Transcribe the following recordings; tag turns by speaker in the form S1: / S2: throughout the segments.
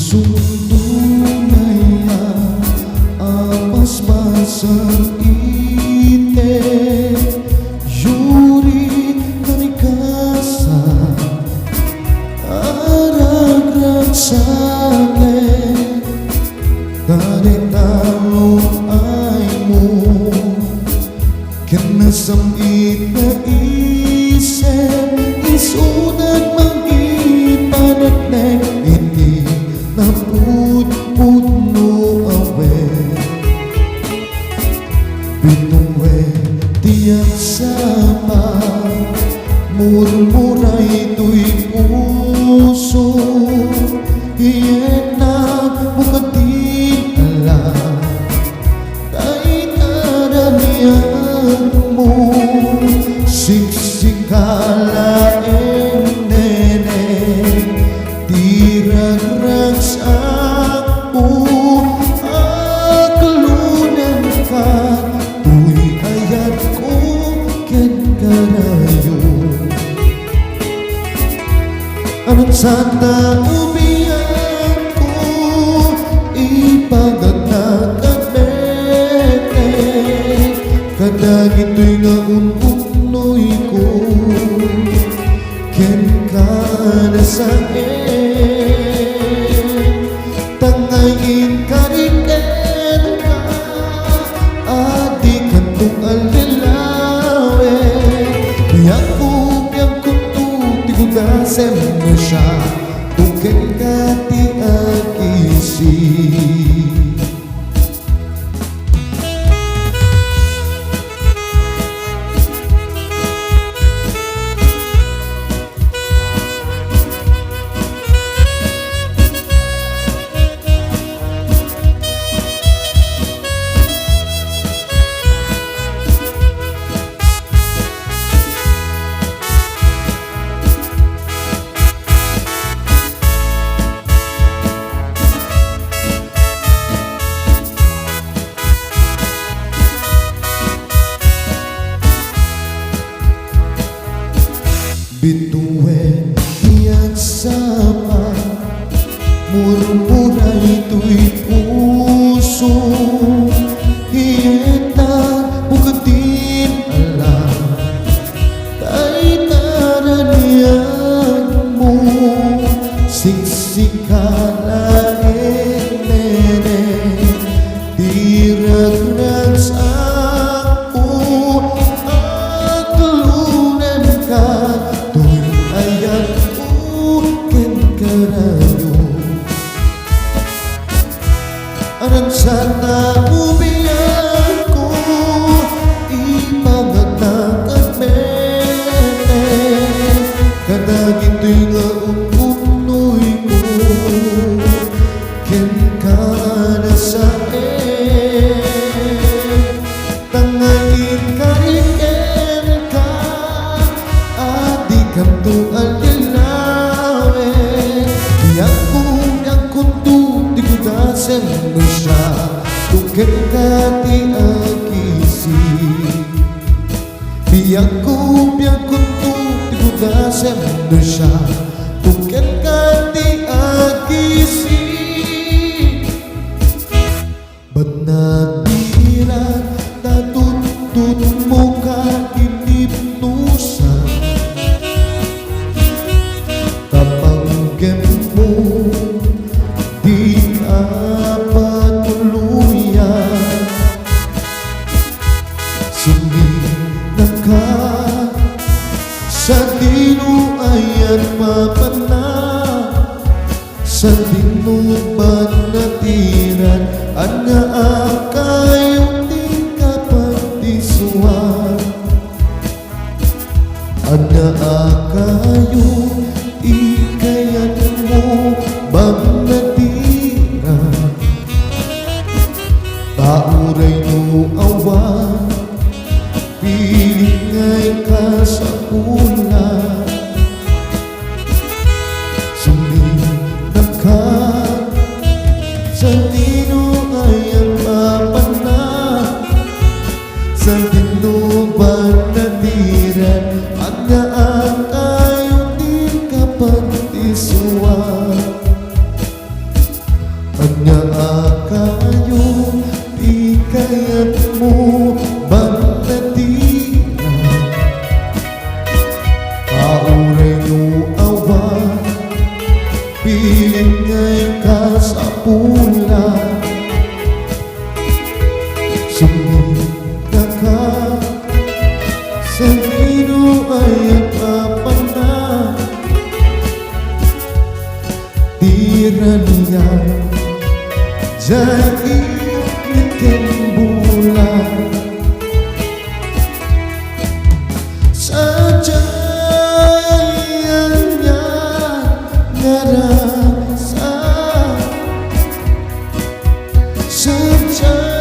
S1: Suntunay apas-pasang ite Yuri karikasa Aragrag sake Taritalo ay mo Kanasamit na isip Isunat mag-ipanagnek Hindi na put-putno awe Bituwe tiyak sama Murmuray tuy puso Iyan na bukatin alam Kahit aranian mo Siksikalaeng nene Tirag-rag sa ako Akalunan ka Tuy ayat ko ken karayo Anong sana umiyak ko Ipagagnagadmete Kadagit tuy nga unpunoy ko Ken ka na sa Tangayin ka rin ka Adi kantong alilawe Biyak ko Tigugasem mo siya Tuken ka ti agisi Bituin tiyak sama Murmuray tuy puso Hiyeta bukatin alam Kahit aranian mo Siksikalaeng nene Tirag-rag sa ako Akalunan ka Ayat ko ken karayo Aran sana umiyak ko Ipagagnagadmete Kadagit tuy nga umpunoy ko Ken ka na sa Tangayin ka rin ka Adi kanto alilawe Yang kuntu Tigugasem mo siya Tuken ka ti agisi Biyak kuntu Tigugasem mo siya Tuken ka ti agisi Ba't natiran Natutut mo ka inipnusan Tapanggem mo di apatuluyan Sumina ka sa tinuayan mapana Sa tinuban natiran At nga akayo di kapagdisuan At nga akayo ikayan mo bang natira Pauray no awan Pilingay ka sa ulan Sumina ka sa tinuayan mapana pula. Sumita ka sa lino ay akapan na. Tira niya jadi ikin bulan. Sajayanya ngerasa sejayawan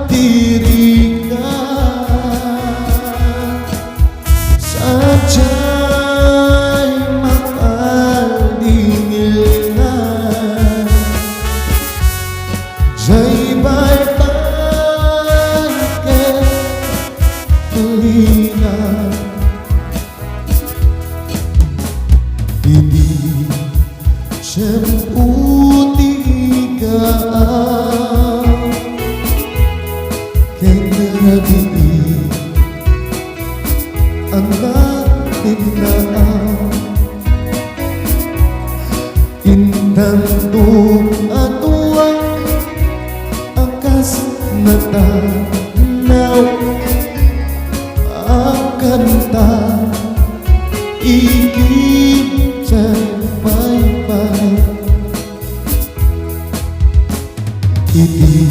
S1: diri ka. Sajay makadingilnan jay baybay ke telinga. Hindi semputigaan kay narabiin ang matinaan. Intang atuang akas na tanaw ang kanta igib sa'y baybay. Iti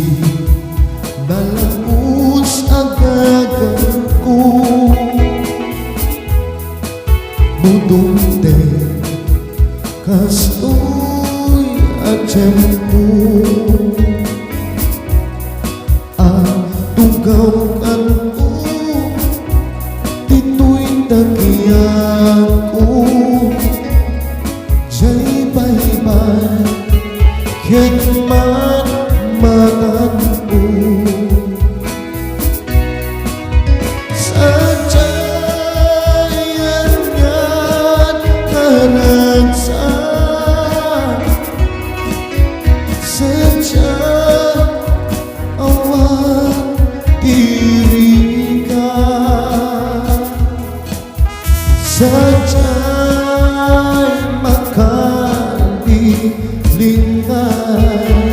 S1: balabus agagan ko budunte kastoy at tiyempo. Ang tugawan ko dito'y tagiyan ko jay baybay ket man matanpo. Sajayan yan karagsa sejayawan diri ka. Sajay makadilingay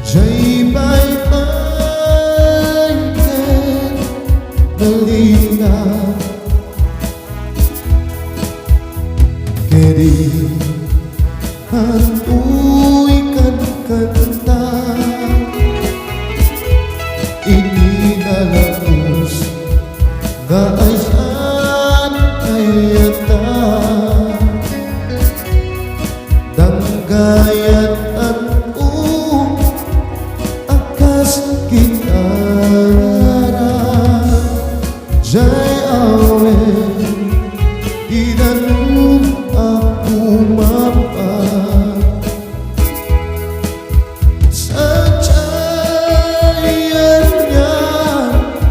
S1: jay baybay ket telinga. Kedi hantuy kan kanta ininalapus gaayan ayata danggayan aku akas gitara jay awe idanum aku mapat. Sajayanya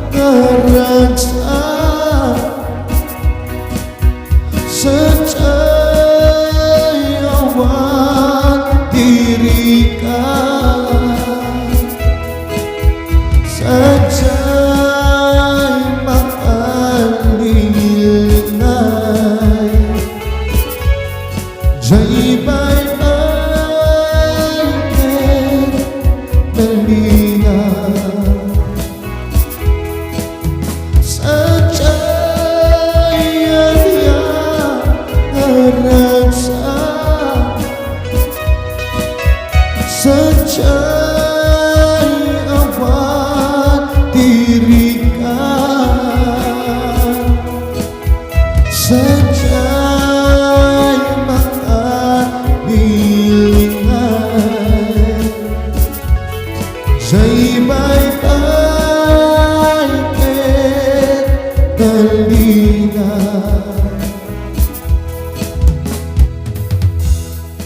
S1: ngerasa sejayawan diri ka. Sajay makadingilnay jay baybay ket telinga. Sajayanya ngerasa sejayawan diri ka. Sajay makadingilnay jay baybay ket telinga.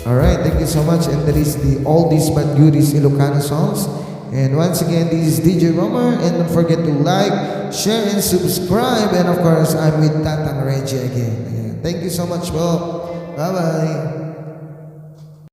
S2: Alright, thank you so much. And that is the Oldies But Goodies Ilocano songs. And once again, this is DJ Romer. And don't forget to like, share, and subscribe. And of course, I'm with Tatang Reggie again. Thank you so much, Bob. Bye-bye.